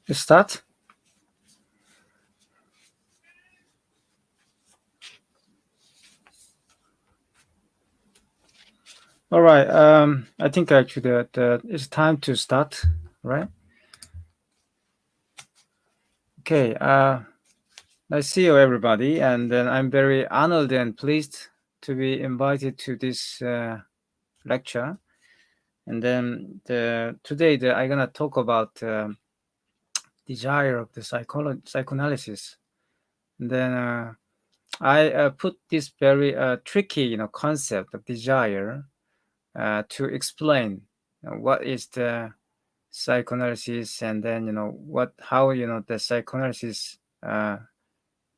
You start? All right. I think actually that it's time to start, right? Okay. Nice to see you, everybody, and then I'm very honored and pleased to be invited to this lecture. And then today I'm gonna talk about desire of the psychoanalysis. And then I put this very tricky, concept of desire to explain what is the psychoanalysis, and then how the psychoanalysis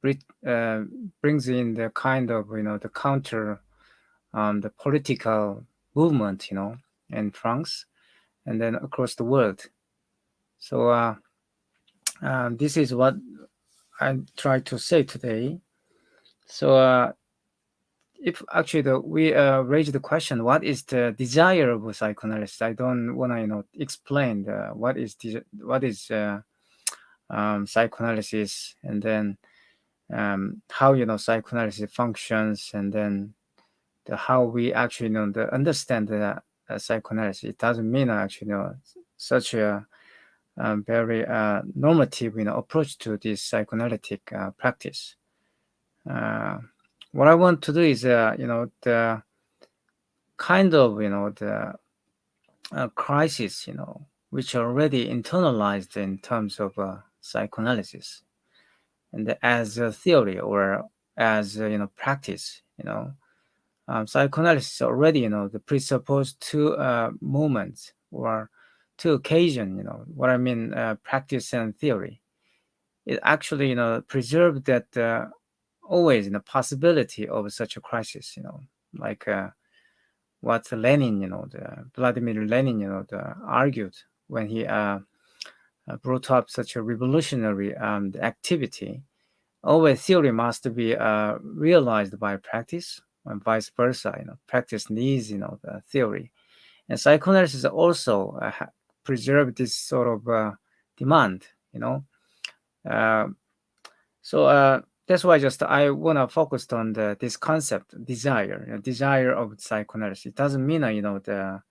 brings in the kind of the counter the political movement in France and then across the world. So this is what I try to say today. So if actually we raise the question, what is the desire of a psychoanalyst? I don't want to explain what is psychoanalysis, and then how psychoanalysis functions, and then how we actually understand the psychoanalysis. It doesn't mean actually such a very normative approach to this psychoanalytic practice. What I want to do is the kind of the crisis which are already internalized in terms of psychoanalysis, and as a theory or as practice. Psychoanalysis already the presupposed two moments or two occasion. What I mean, practice and theory. It actually preserved that always possibility of such a crisis. Like what Lenin, the Vladimir Lenin, argued when he brought up such a revolutionary activity. Always theory must be realized by practice, and vice versa. Practice needs the theory, and psychoanalysis also preserve this sort of demand. Uh, so that's why just I want to focus on this concept, desire, desire of psychoanalysis. It doesn't mean the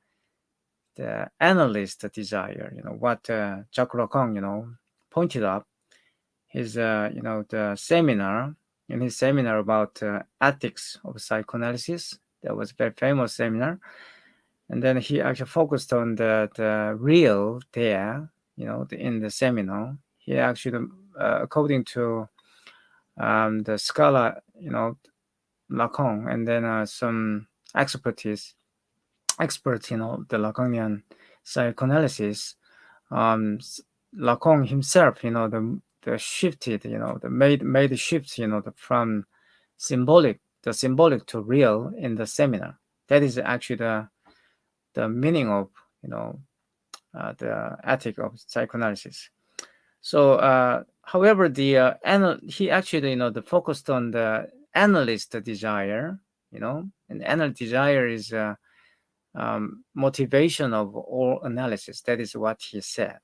analyst desire. What Jacques Lacan pointed up his the seminar in his seminar about ethics of psychoanalysis. That was a very famous seminar, and then he actually focused on the real there. In the seminar, he actually, according to the scholar, Lacan, and then some experts, the Lacanian psychoanalysis. Lacan himself, the shifted, the made shifts, from symbolic to real in the seminar. That is actually the meaning of the ethic of psychoanalysis. So, however, he actually the focused on the analyst desire, and analyst desire is motivation of all analysis. That is what he said.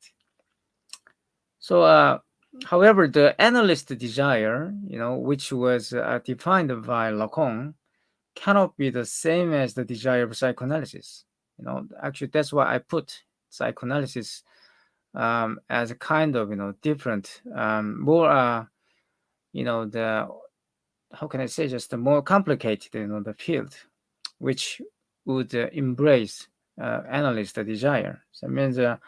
So, however, the analyst desire, which was defined by Lacan, cannot be the same as the desire of psychoanalysis. Actually, that's why I put psychoanalysis as a kind of different, more the how can I say, just a more complicated the field, which would embrace analyst desire. So it means the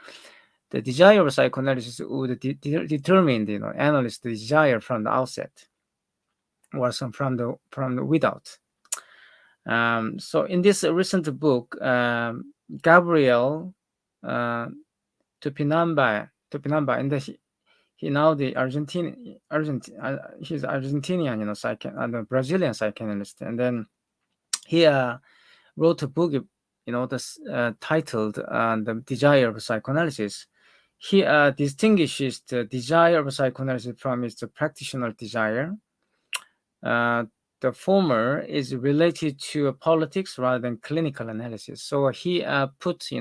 desire of psychoanalysis would determine the analyst desire from the outset, or some from the without. So in this recent book, Gabriel Tupinamba, and he now the he's Argentinian, the Brazilian psychoanalyst, and then he wrote a book, this titled "The Desire of Psychoanalysis." He distinguishes the desire of psychoanalysis from its practitioner desire. The former is related to politics rather than clinical analysis. So he put,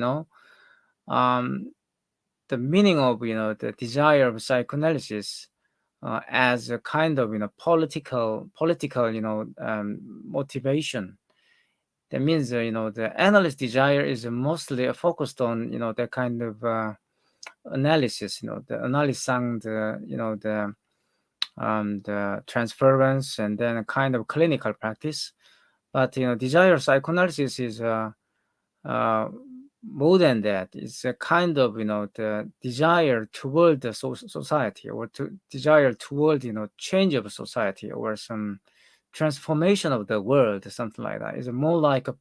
the meaning of the desire of psychoanalysis as a kind of political motivation. That means the analyst desire is mostly focused on that kind of analysis, the analysing the transference and then a kind of clinical practice. But desire psychoanalysis is more than that. It's a kind of the desire toward the society, or to desire toward change of society, or some transformation of the world, something like that. It's more like a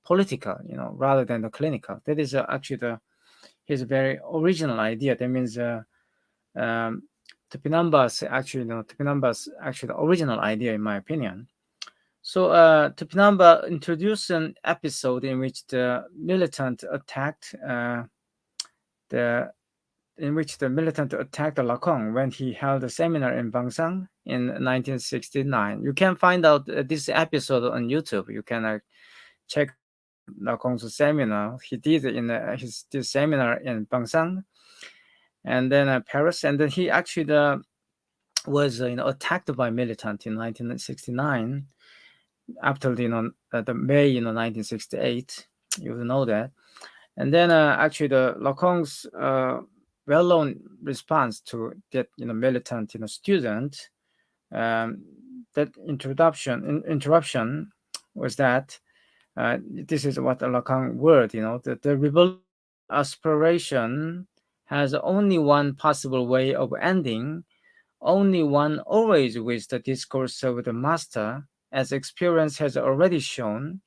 political, rather than the clinical. That is actually his very original idea. That means um, Topinamba's actually the original idea, in my opinion. So Topinamba introduced an episode in which the militant attacked Lacan when he held a seminar in Bangsang in 1969. You can find out this episode on YouTube. You can check out Lacan's seminar. He did in this seminar in Bangsang, and then Paris, and then he actually was attacked by militant in 1969 after the May 1968. You know that. And then actually the Lacan's well-known response to that militant student, that interruption was that this is what the Lacan word, that the revolutionary aspiration has only one possible way of ending, only one always with the discourse of the master, as experience has already shown.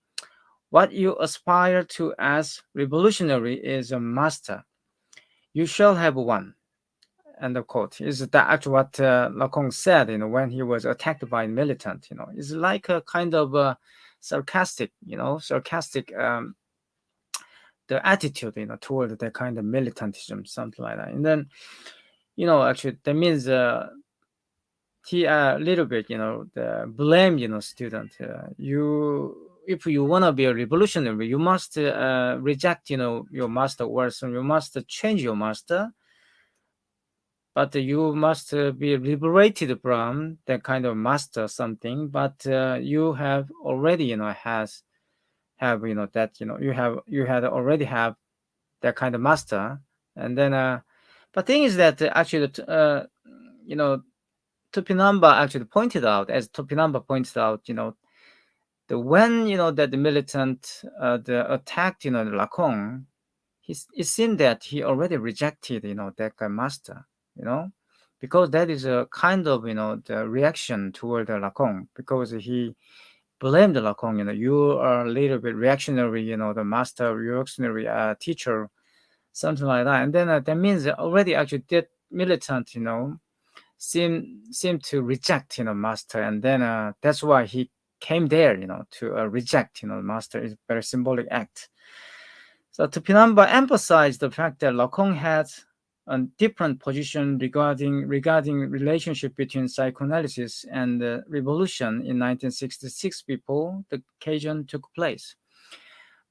What you aspire to as revolutionary is a master. You shall have one. End of quote. Is that actually what Lacan said, when he was attacked by militant? It's like a kind of sarcastic, the attitude, toward the kind of militantism, something like that. And then, actually, that means he a little bit, the blame, student. If you want to be a revolutionary, you must reject, your master, or so you must change your master. But you must be liberated from that kind of master something. But you have already, have that, you had already have that kind of master. And then, but thing is that actually, Topinamba actually pointed out, as Topinamba pointed out, the when that the militant the attacked Lacan, it seemed that he already rejected that master, because that is a kind of the reaction toward the Lacan, because he blamed Lacan, you are a little bit reactionary, the master reactionary teacher, something like that. And then that means already actually that militant seem to reject master, and then that's why he came there to reject master. Is a very symbolic act. So Topinamba emphasized the fact that Lacan had a different position regarding relationship between psychoanalysis and revolution in 1966 before the occasion took place.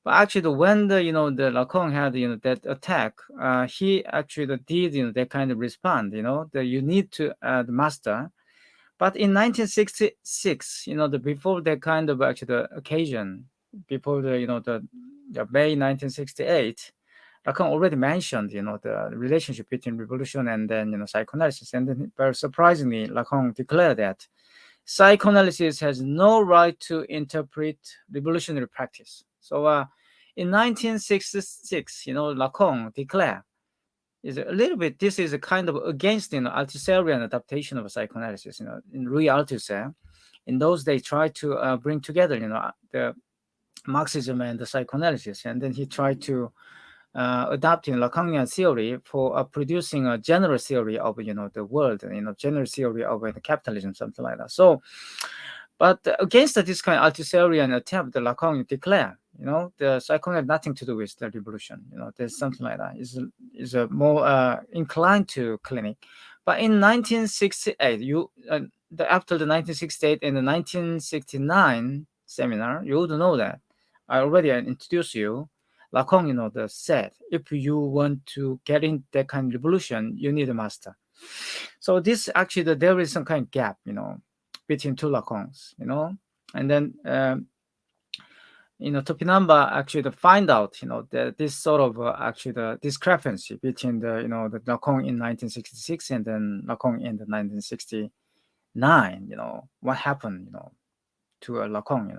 But actually, when the Lacan had that attack, he actually did that kind of respond. That you need to the master. But in 1966, before that kind of actually the occasion, before the May 1968, Lacan already mentioned the relationship between revolution and then psychoanalysis, and then very surprisingly, Lacan declared that psychoanalysis has no right to interpret revolutionary practice. So in 1966, Lacan declared is a little bit, this is a kind of against Althusserian adaptation of psychoanalysis. In Louis Althusser, in those they tried to bring together the Marxism and the psychoanalysis, and then he tried to adapting Lacanian theory for producing a general theory of the world, general theory of capitalism, something like that. So, but against this kind of Althusserian attempt, the Lacan declared, the psychoanalysis has nothing to do with the revolution. There's something like that. Is a more inclined to clinic. But in 1968, after the 1968 and the 1969 seminar, you would know that I already introduced you. Lacan, said, if you want to get in that kind of revolution, you need a master. So this actually, there is some kind of gap, between two Lacans, and then, Topinamba actually to find out, that this sort of actually the discrepancy between the Lacan in 1966 and then Lacan in the 1969, what happened, to Lacan,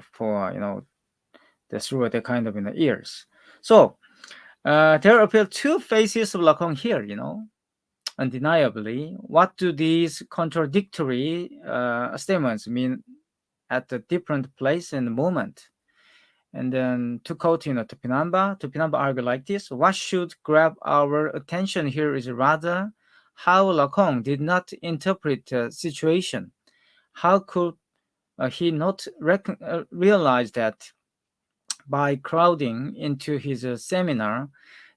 for, through the kind of, years. So, there appear two phases of Lacan here, undeniably. What do these contradictory statements mean at a different place and moment? And then to quote, Topinamba argued like this: what should grab our attention here is rather how Lacan did not interpret the situation. How could he not realize that by crowding into his seminar,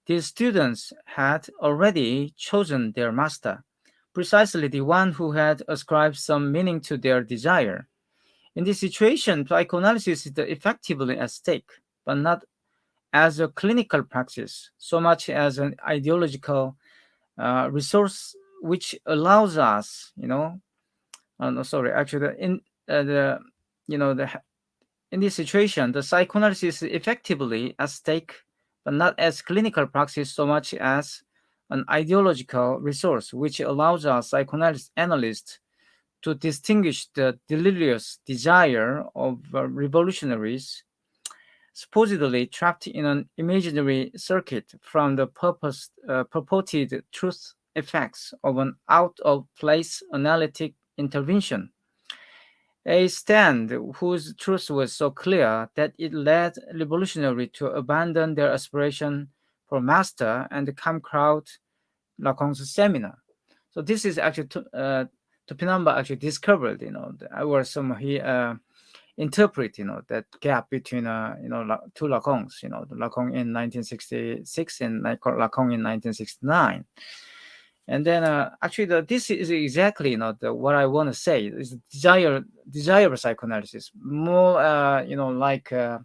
these students had already chosen their master, precisely the one who had ascribed some meaning to their desire? In this situation, psychoanalysis is effectively at stake, but not as a clinical practice, so much as an ideological resource which allows us, no, sorry, actually, in this situation, the psychoanalysis is effectively at stake, but not as clinical practice, so much as an ideological resource which allows us psychoanalysts to distinguish the delirious desire of revolutionaries supposedly trapped in an imaginary circuit from the purported truth effects of an out-of-place analytic intervention. A stand whose truth was so clear that it led revolutionaries to abandon their aspiration for master and come crowd Lacan's seminar. So this is actually Topinamba actually discovered, or some he interpret, that gap between, two Lacans, the Lacan in 1966 and Lacan in 1969. And then actually, this is exactly what I want to say is desire of psychoanalysis, more like the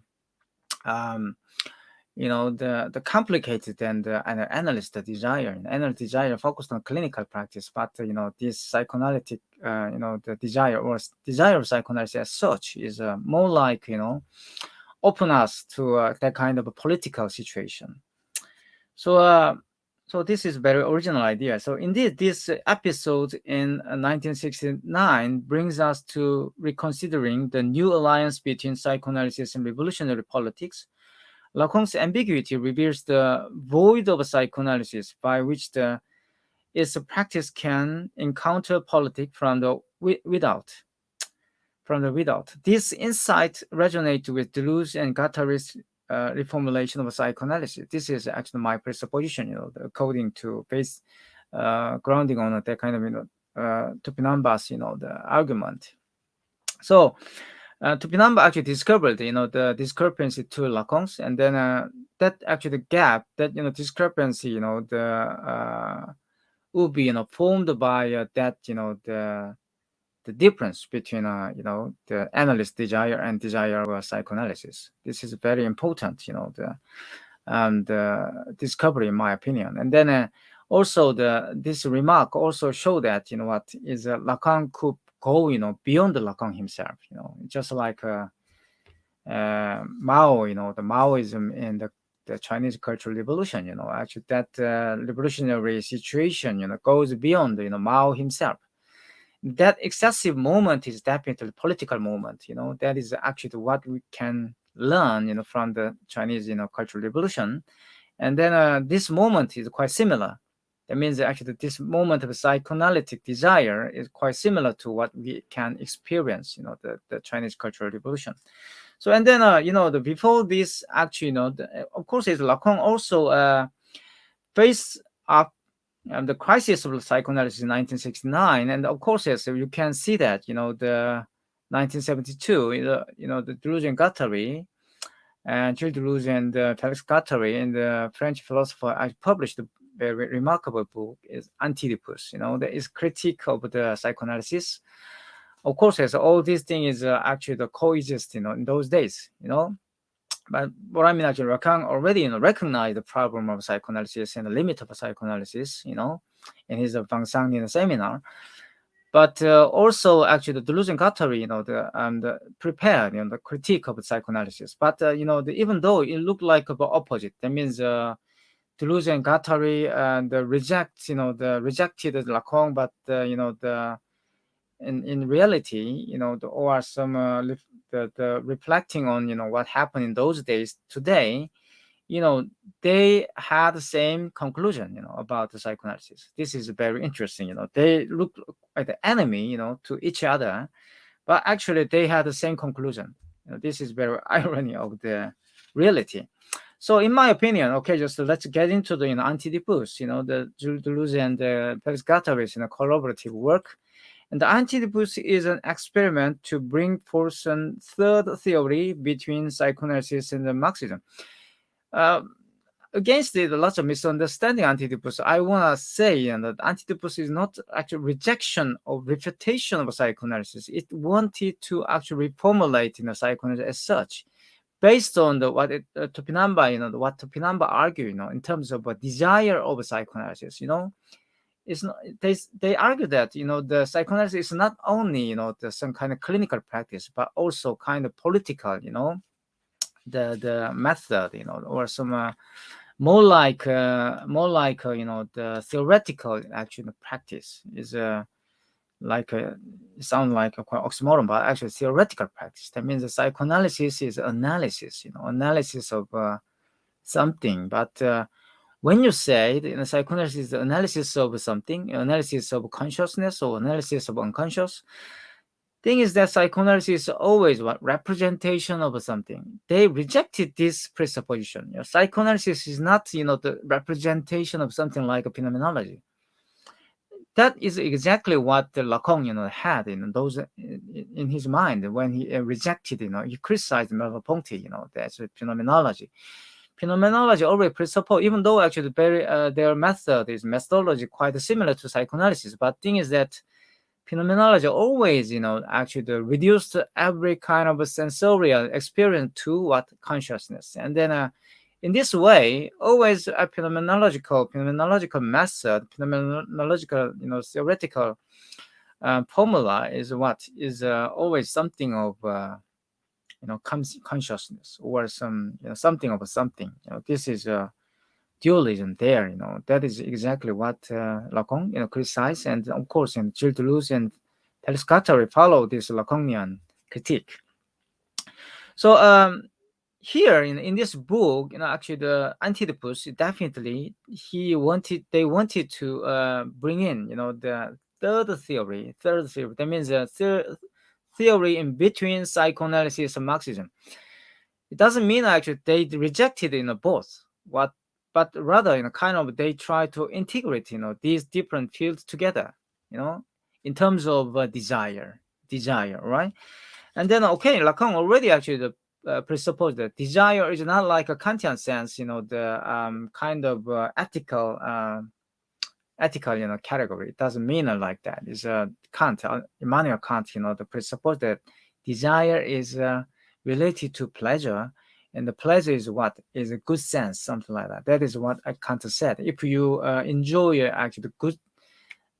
complicated and analyst desire. Analyst desire focused on clinical practice, but this psychoanalytic the desire or desire of psychoanalysis as such is more like open us to that kind of a political situation. So this is very original idea. So indeed, this episode in 1969 brings us to reconsidering the new alliance between psychoanalysis and revolutionary politics. Lacan's ambiguity reveals the void of psychoanalysis by which its practice can encounter politics from the without. This insight resonates with Deleuze and Guattari's reformulation of psychoanalysis. This is actually my presupposition, according to base grounding on that kind of, Topinamba's, the argument. So, Topinamba actually discovered, the discrepancy to Lacan's, and then that actually the gap, that discrepancy, would be formed by that the difference between the analyst desire and desire of psychoanalysis. This is very important, the discovery, in my opinion. And then also this remark also show that what is Lacan could go beyond Lacan himself, just like Mao, the Maoism in the Chinese Cultural Revolution, actually that revolutionary situation goes beyond Mao himself. That excessive moment is definitely a political moment. That is actually what we can learn from the Chinese Cultural Revolution. And then this moment is quite similar. That means that actually this moment of psychoanalytic desire is quite similar to what we can experience, the Chinese Cultural Revolution. So, and then, before this, actually, of course, Lacan also faced up the crisis of psychoanalysis in 1969. And of course, yes, you can see that, the 1972, the Deleuze and Guattari, and Gilles Deleuze and Felix Guattari, and the French philosopher, I published a very remarkable book, is Anti-Oedipus, that is critique of the psychoanalysis. Of course, yes, all these things is actually the coexist, in those days, But what I mean, actually, Lacan already, recognized the problem of psychoanalysis and the limit of psychoanalysis, in his Van Sang seminar. But also, actually, the Deleuze and Guattari, prepared, the critique of psychoanalysis. But even though it looked like the opposite, that means Deleuze and Guattari rejected Lacan, but in reality, there are some the reflecting on what happened in those days today, they had the same conclusion, about the psychoanalysis. This is very interesting. They look like the enemy, to each other, but actually they had the same conclusion. This is very irony of the reality. So in my opinion, okay, just let's get into the Anti-Oedipus, the Deleuze and Felix Guattari's collaborative work. And the Anti-Oedipus is an experiment to bring forth a third theory between psychoanalysis and Marxism. Against it, lots of misunderstanding Anti-Oedipus. I want to say that Anti-Oedipus is not actually rejection or refutation of psychoanalysis. It wanted to actually reformulate psychoanalysis as such, based on what Topinamba argue, in terms of a desire of psychoanalysis. It's not, they argue that the psychoanalysis is not only some kind of clinical practice, but also kind of political, the method, or some more like the theoretical actually practice is like sound like a quite oxymoron, but actually theoretical practice. That means the psychoanalysis is analysis, analysis of something. But when you say that psychoanalysis is the analysis of something, analysis of consciousness or analysis of unconscious, thing is that psychoanalysis is always what representation of something. They rejected this presupposition. Psychoanalysis is not the representation of something like a phenomenology. That is exactly what Lacan had in his mind when he rejected, he criticized Merleau-Ponty, that's a phenomenology. Phenomenology already presuppose, even though actually their methodology quite similar to psychoanalysis, but thing is that phenomenology always, actually reduced every kind of a sensorial experience to what consciousness, and then in this way, always a phenomenological method, phenomenological, theoretical formula is always something of consciousness or some something of something. This is dualism there. That is exactly what Lacan criticized, and of course, Gilles Deleuze and Felix Guattari follow this Lacanian critique. So here in this book, actually the Anti-Oedipus, definitely they wanted to bring in the third theory. That means the theory in between psychoanalysis and Marxism. It doesn't mean actually they rejected both, but rather kind of they try to integrate these different fields together, in terms of desire, right? And then Lacan already actually presupposed that desire is not like a Kantian sense, the kind of ethical category. It doesn't mean like that. It's Kant, Immanuel Kant, the presuppose that desire is related to pleasure, and the pleasure is what is a good sense, something like that. That is what Kant said. If you enjoy actually the good,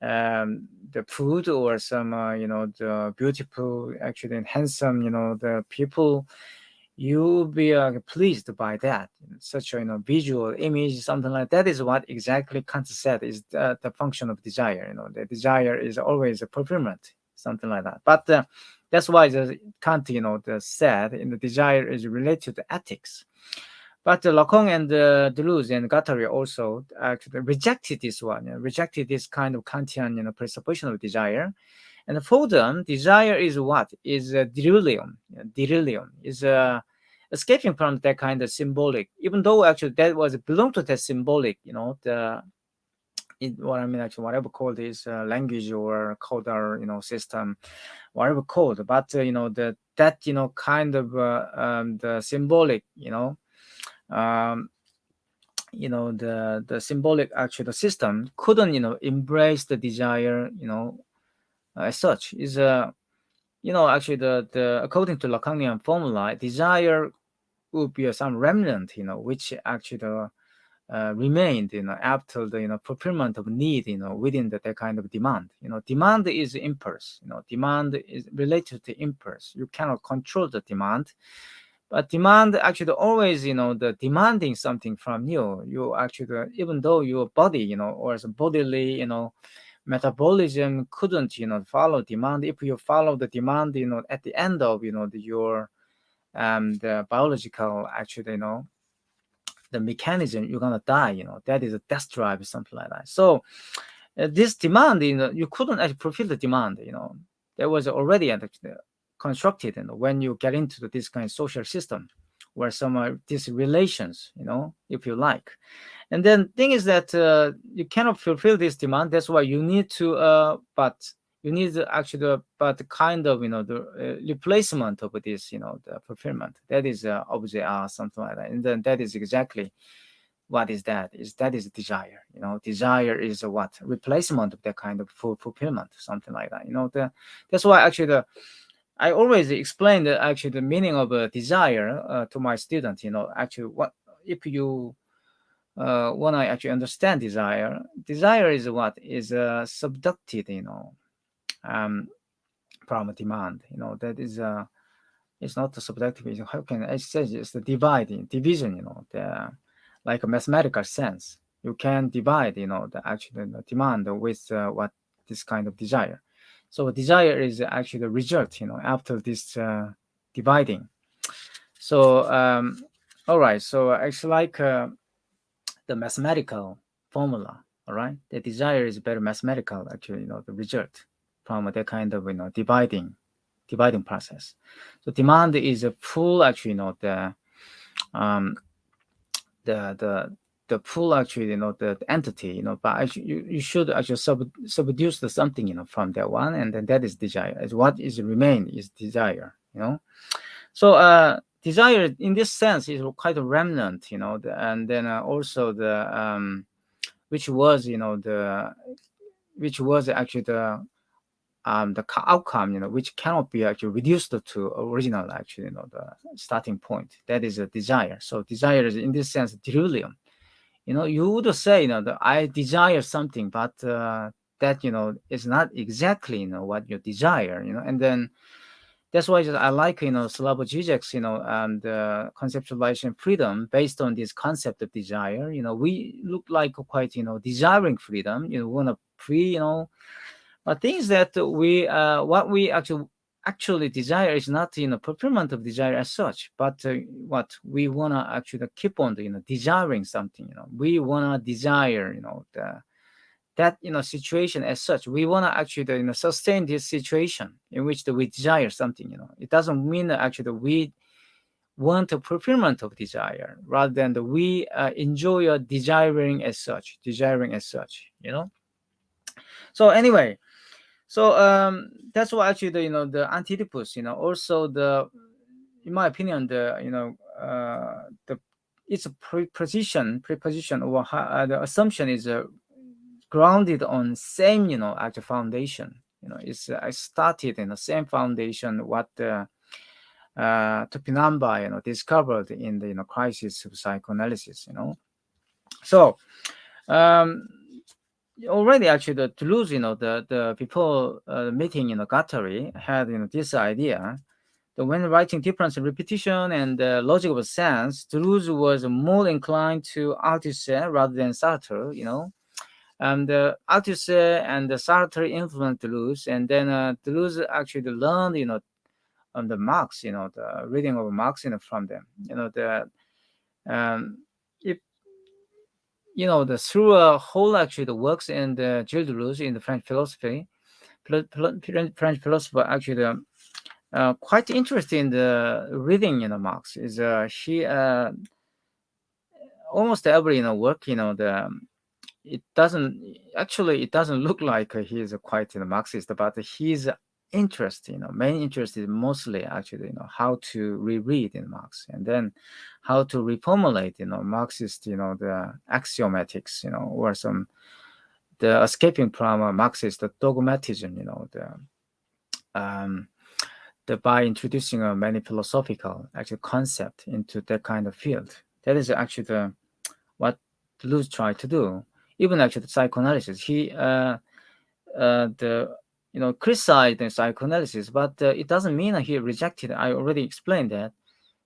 the food or some the beautiful, actually and handsome, the people, you'll be pleased by that. Such a visual image, something like that is what exactly Kant said is the function of desire. The desire is always a fulfillment, something like that. But that's why Kant said the desire is related to ethics. But Lacan and Deleuze and Guattari also actually rejected this one, rejected this kind of Kantian presupposition of desire. And for them, desire is what? Is delirium. Delirium is escaping from that kind of symbolic, even though actually that was belong to that symbolic, what I mean, actually, whatever called is language or codal, system, whatever code. But that kind of the symbolic, the symbolic actually the system couldn't embrace the desire as such. Is actually the according to Lacanian formula, desire would be some remnant, which actually remained, after the fulfillment of need, within that kind of demand. Demand is impulse. Demand is related to impulse. You cannot control the demand, but demand actually always, the demanding something from you. You actually, even though your body, or some bodily, metabolism couldn't, follow demand. If you follow the demand, at the end of, your the biological actually, the mechanism, you're gonna die. That is a death drive, something like that. So this demand, you couldn't actually fulfill the demand. There was already constructed, when you get into this kind of social system, where some these relations, if you like. And then thing is that you cannot fulfill this demand. That's why you need to, but you need actually, but kind of, the replacement of this, the fulfillment. That is objet, something like that. And then that is exactly what is that? That is desire. Desire is what replacement of that kind of fulfillment, something like that. That's why actually I always explain actually the meaning of desire to my students. Actually, what if you when I actually understand desire is what is subducted, um, from demand. That is it's not the subjective. How can I say it's the division? Like a mathematical sense. You can divide, the actual demand with what this kind of desire. So desire is actually the result, after this dividing. So all right. So it's like the mathematical formula. All right, the desire is very mathematical. Actually, the result from that kind of dividing process. So demand is a full actually, um, the full actually, the entity, but actually you should actually subduce the something, from that one, and then that is desire. As what is remain is desire. So desire in this sense is quite a remnant, and then also the which was actually the outcome, which cannot be actually reduced to original, actually, the starting point. That is a desire. So desire is in this sense delirium. You would say, that I desire something, but that is not exactly what you desire. And then that's why I like Slavoj Žižek's and conceptualization freedom based on this concept of desire. We look like quite desiring freedom. We want to free, but things that we what we actually desire is not fulfillment of desire as such, but what we want to actually keep on desiring something. We want to desire that situation as such. We want to actually sustain this situation in which we desire something. It doesn't mean that actually we want a fulfillment of desire, rather than we enjoy desiring as such. So anyway, so that's why actually the Antidippus, also in my opinion, the it's a preposition, or the assumption is grounded on same actual foundation. It's I started in the same foundation what Topinamba discovered in the Crises of Psychoanalysis. So already actually the Deleuze, the people meeting Guattari had this idea that when writing difference in repetition and logic of sense, Deleuze was more inclined to Althusser rather than Sartre. And Althusser and Sartre influenced Deleuze, and then Deleuze actually learned on the Marx, the reading of Marx from them. If through a whole actually the works in the Gilles Deleuze in the French philosophy, French philosopher actually quite interested in the reading Marx. Is he almost every work it doesn't look like he is quite Marxist, but his interest, main interest is mostly actually how to reread in Marx, and then how to reformulate Marxist the axiomatics, or some the escaping from Marxist dogmatism, by introducing many philosophical actual concept into that kind of field. That is actually what Deleuze tried to do. Even actually the psychoanalysis, he the criticized the psychoanalysis, but it doesn't mean he rejected. I already explained that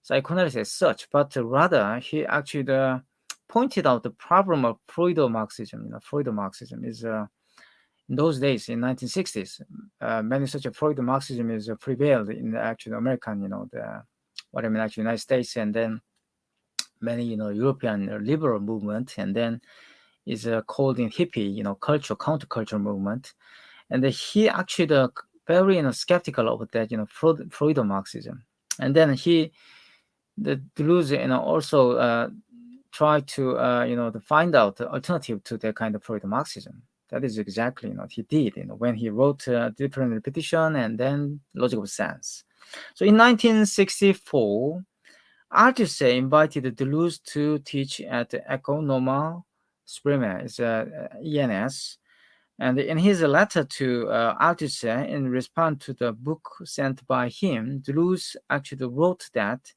psychoanalysis as such, but rather he actually pointed out the problem of Freudo-Marxism. Freudo-Marxism is in those days, in 1960s, many such a Freudo-Marxism is prevailed in the actual American, actually United States, and then many, European liberal movement, and then is called in hippie, culture, counterculture movement. And he actually very, skeptical of that, Freudo-Marxism. And then the Deleuze, also tried to, to find out the alternative to that kind of Freudo-Marxism. That is exactly what he did, when he wrote Different Repetition and then Logic of Sense. So in 1964, Althusser invited Deleuze to teach at the École Normale Supérieure, it's ENS. And in his letter to Althusser, in response to the book sent by him, Deleuze actually wrote that.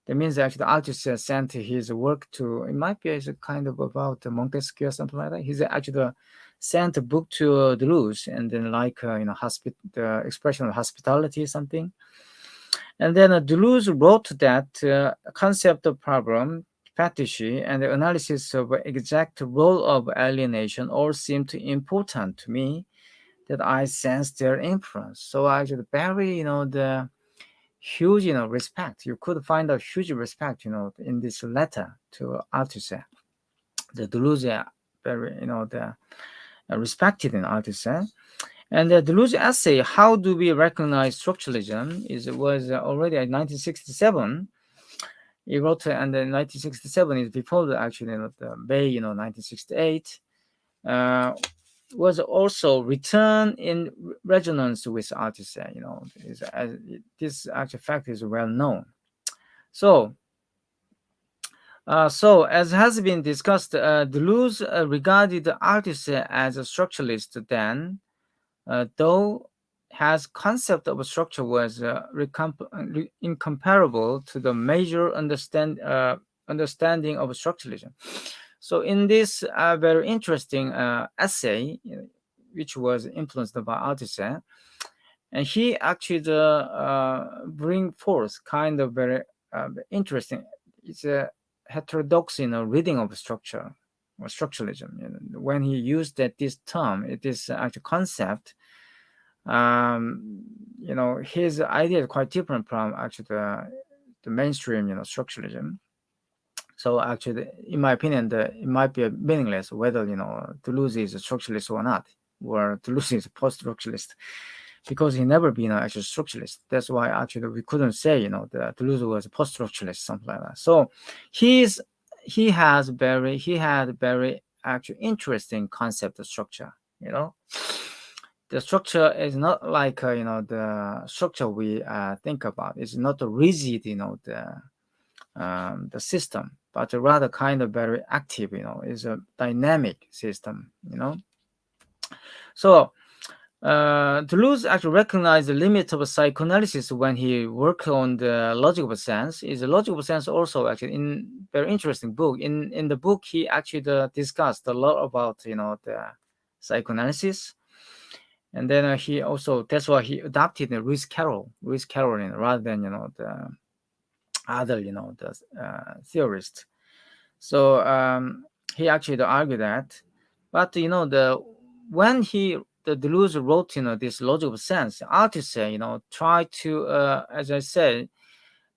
That means actually Althusser sent his work to, it might be a kind of about Montesquieu or something like that. He's actually sent a book to Deleuze, and then the expression of hospitality or something. And then Deleuze wrote that concept of problem, fetish, and the analysis of exact role of alienation all seemed important to me, that I sensed their influence. So I should very, the huge, respect. You could find a huge respect, in this letter to Althusser. The Deleuze very, the respected in Althusser. And the Deleuze essay, How Do We Recognize Structuralism, was already in 1967. He wrote, and in 1967 is before actually the May, 1968. Was also written in resonance with Althusser. This actual fact is well known. So as has been discussed, Deleuze regarded Althusser as a structuralist then, though his concept of structure was incomparable to the major understanding of structuralism. So in this very interesting essay, which was influenced by Althusser, and he actually bring forth kind of very interesting. It's a heterodox, reading of structure or structuralism. When he used this term, this actual concept, his idea is quite different from actually the mainstream, structuralism. So actually, in my opinion, it might be meaningless whether Deleuze is a structuralist or not, or Deleuze is a post-structuralist, because he never been an actual structuralist. That's why actually we couldn't say that Deleuze was a post-structuralist, something like that. So he had very actually interesting concept of structure. The structure is not like the structure we think about. It's not a rigid the system, but rather kind of very active, is a dynamic system, So Deleuze actually recognized the limits of psychoanalysis when he worked on the Logic of Sense. Is the Logic of Sense also actually in very interesting book. In the book, he actually discussed a lot about the psychoanalysis, and then he also, that's why he adopted Lewis Carroll rather than the other the theorist. So he actually argued that, but when the Deleuze wrote this Logic of Sense, Althusser tried to as I said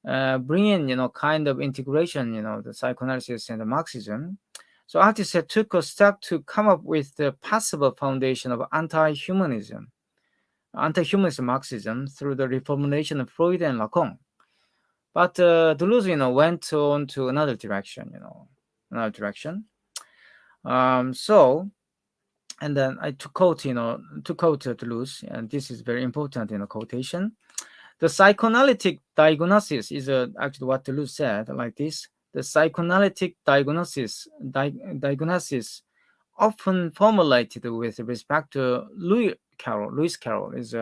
bring in kind of integration the psychoanalysis and the Marxism. So Althusser took a step to come up with the possible foundation of anti-humanism Marxism through the reformulation of Freud and Lacan. But Deleuze, went on to another direction, So, and then I to quote Deleuze, and this is very important in a quotation. The psychoanalytic diagnosis is actually what Deleuze said, like this. The psychoanalytic diagnosis often formulated with respect to Lewis Carroll is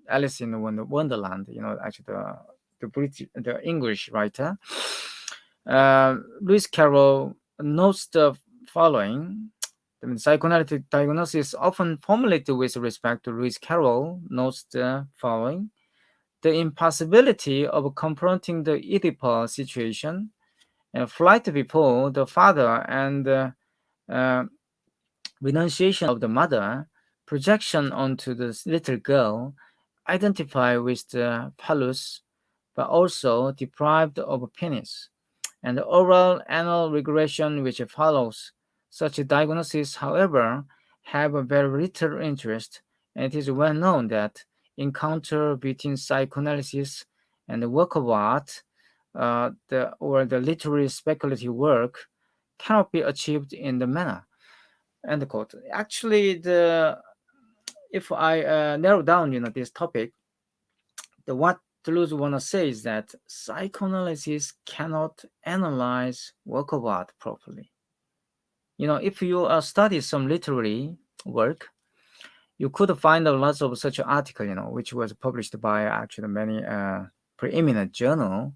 Alice in Wonderland, actually the English writer. Lewis Carroll notes the following. The psychoanalytic diagnosis often formulated with respect to Lewis Carroll notes the following. The impossibility of confronting the Oedipal situation, flight before the father, and renunciation of the mother, projection onto the little girl, identify with the phallus, but also deprived of a penis, and the oral anal regression which follows. Such a diagnosis, however, have a very little interest, and it is well known that encounter between psychoanalysis and the work of art, the literary speculative work, cannot be achieved in the manner. End quote. Actually, the if I narrow down, this topic, the what Deleuze want to say is that psychoanalysis cannot analyze work of art properly. If you study some literary work, you could find lots of such article, which was published by actually many preeminent journal.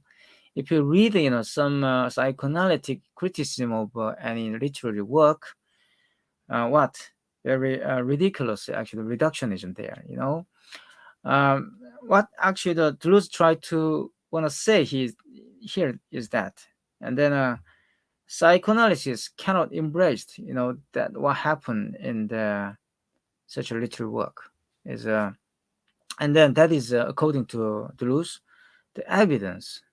If you read, some psychoanalytic criticism of any literary work, what very ridiculous actually reductionism there. What actually the Deleuze tried to want to say here is that, and then psychoanalysis cannot embrace that what happened in the such a literary work is and then that is according to Deleuze the evidence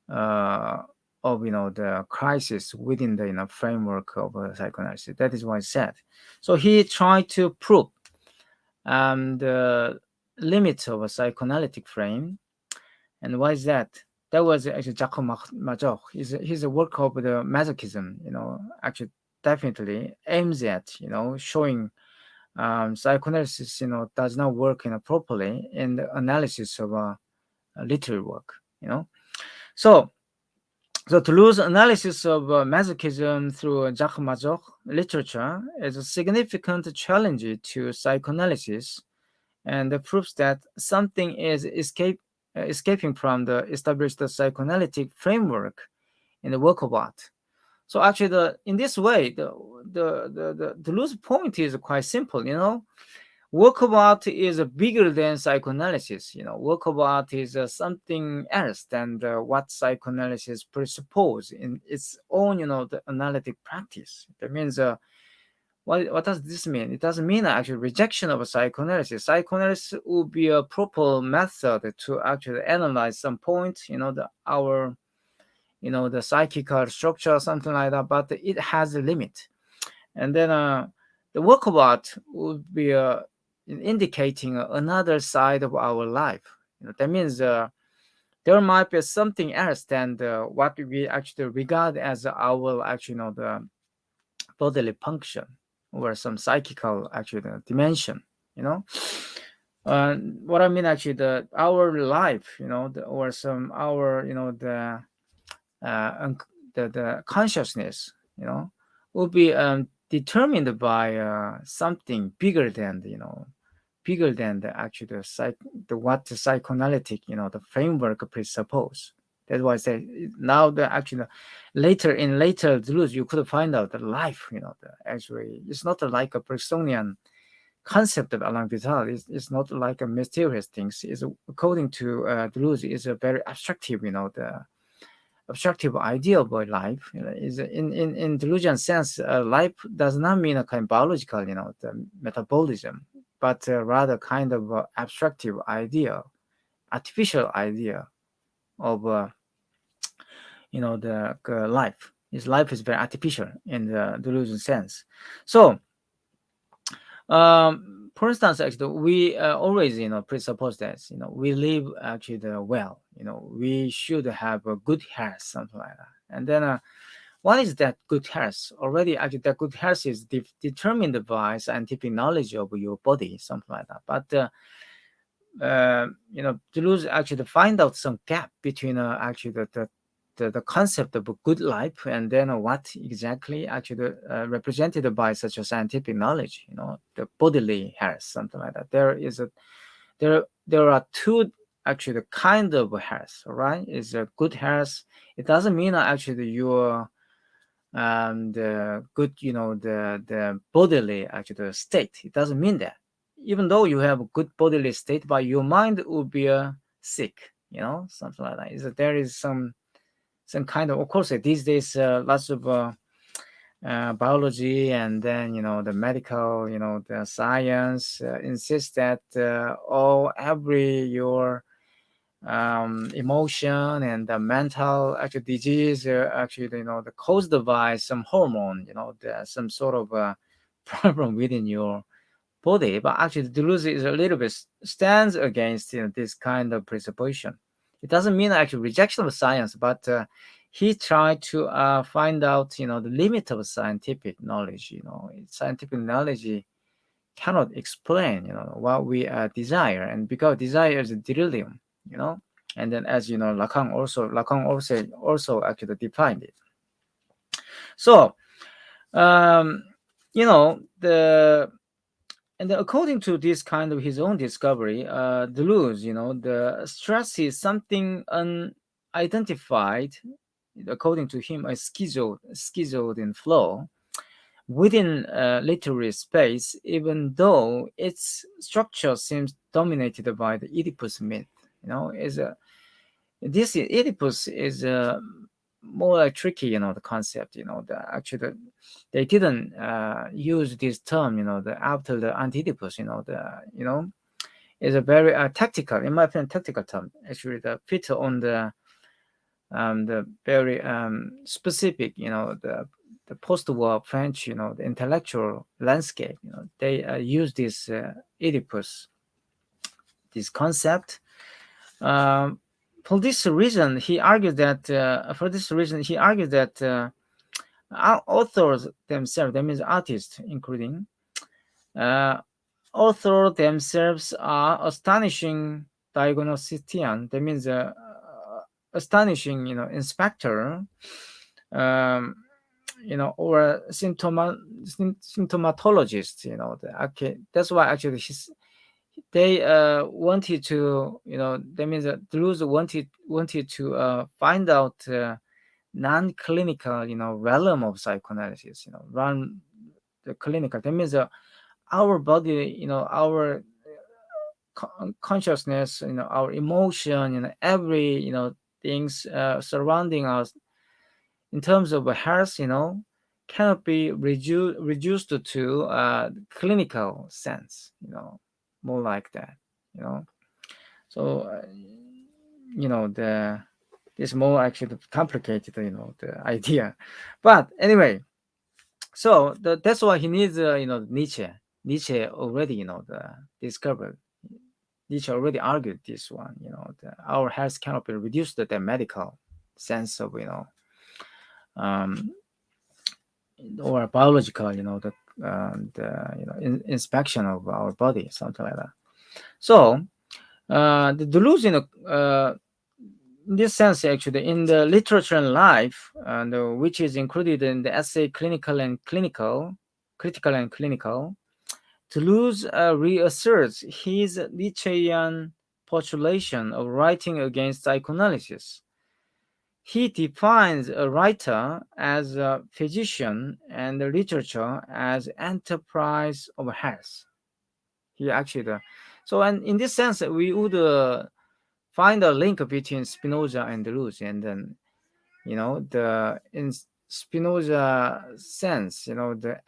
uh, of the crisis within the framework of psychoanalysis. That is what I said. So he tried to prove the limits of a psychoanalytic frame. And why is that? That was actually Jacques Major. His work of the masochism, actually definitely aims at, showing psychoanalysis, does not work, properly in the analysis of literary work, So, Deleuze's analysis of masochism through Jacques Major literature is a significant challenge to psychoanalysis, and proves that something is escaping from the established psychoanalytic framework in the work of art. So actually, in this way, the Deleuze point is quite simple. Work of art is bigger than psychoanalysis. Work of art is something else than what psychoanalysis presupposes in its own, the analytic practice. That means what does this mean? It doesn't mean actually rejection of psychoanalysis. Psychoanalysis would be a proper method to actually analyze some point, the psychical structure, something like that, but it has a limit. And then the work of art would be indicating another side of our life. That means there might be something else than what we actually regard as our actually, the bodily function or some psychical actually dimension. What I mean actually our life, or some our the consciousness, will be determined by something bigger than bigger than the actual what the psychoanalytic the framework presuppose. That's why I say now the actually later Deleuze you could find out that life actually it's not like a Bergsonian concept of Alain Vital. It's not like a mysterious things. Is according to Deleuze is a very abstractive the abstractive idea of life. Is in Deleuzian sense life does not mean a kind of biological the metabolism, but rather kind of abstractive idea, artificial idea of the life. His life is very artificial in the Deleuzian sense. So for instance, actually, we always, presuppose that, we live actually well, we should have a good health, something like that. And then, what is that good health? Already, actually, that good health is determined by scientific knowledge of your body, something like that. But, Deleuze actually find out some gap between actually the concept of a good life and then what exactly actually represented by such a scientific knowledge, the bodily health, something like that. there are two actually the kind of health, right? It's a good health. It doesn't mean actually your the good, the bodily actually the state. It doesn't mean that. Even though you have a good bodily state, but your mind will be sick, something like that. Is that there is some kind of course, these days lots of biology, and then the medical, the science insists that all every your emotion and the mental actual disease actually the caused by some hormone, some sort of problem within your body. But actually Deleuze is a little bit stands against this kind of presupposition. It doesn't mean actually rejection of science, but he tried to find out the limit of scientific knowledge. Scientific knowledge cannot explain what we desire, and because desire is a delirium, and then as Lacan also actually defined it. So the and then according to this kind of his own discovery, Deleuze, the stress is something unidentified, according to him, a schizoid in flow within literary space, even though its structure seems dominated by the Oedipus myth. This Oedipus is more like tricky, the concept. They didn't use this term, after the anti-Oedipus. Is a very tactical, in my opinion, tactical term. Actually, the fit on the very specific, the post-war French, the intellectual landscape. They use this Oedipus, this concept. For this reason, he argued that authors themselves, that means artists, including authors themselves, are astonishing diagnostician. That means astonishing, inspector, or symptomatologist. That's why actually they wanted to, that means that Deleuze wanted to find out non-clinical, realm of psychoanalysis, run the clinical. That means our body, our consciousness, our emotion, every, things surrounding us in terms of health, cannot be reduced to clinical sense, more like that, So, it's more actually complicated, the idea. But anyway, so that's why he needs, Nietzsche. Nietzsche already, discovered. Nietzsche already argued this one, our health cannot be reduced to the medical sense of, or biological, the inspection of our body, something like that. So the Deleuze, in this sense, actually, in the literature and life, which is included in the essay Critical and Clinical, Deleuze reasserts his Nietzschean postulation of writing against psychoanalysis. He defines a writer as a physician and the literature as enterprise of health. He actually, and in this sense, we would find a link between Spinoza and Deleuze, and then, in Spinoza sense, the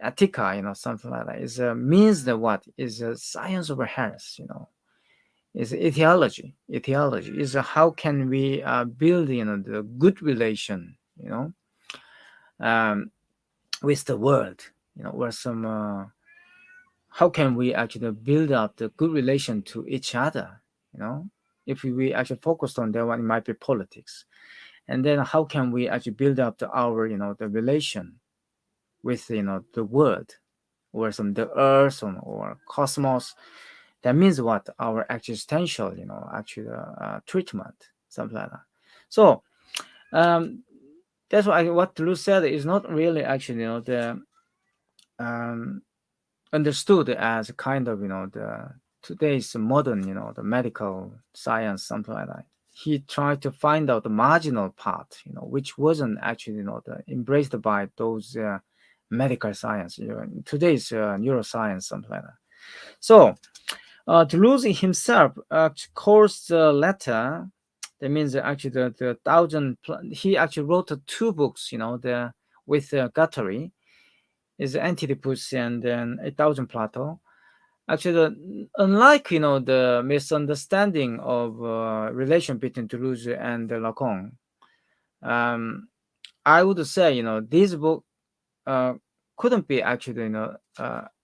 ethica, something like that, is means the what is a science of health, is etiology. Etiology is how can we build, the good relation, with the world, or some. How can we actually build up the good relation to each other? If we actually focused on that one, it might be politics. And then how can we actually build up our, the relation with, the world, or the earth, or cosmos? That means what? Our existential, actually treatment, something like that. So that's why what Deleuze said is not really actually, the understood as a kind of, the today's modern, the medical science, something like that. He tried to find out the marginal part, which wasn't actually, embraced by those medical science, today's neuroscience, something like that. So Deleuze himself calls the latter. That means actually the thousand. He actually wrote two books, with Guattari, is Antitypus and then 1,000 Plato. Actually, unlike the misunderstanding of relation between Deleuze and Lacan, I would say this book couldn't be actually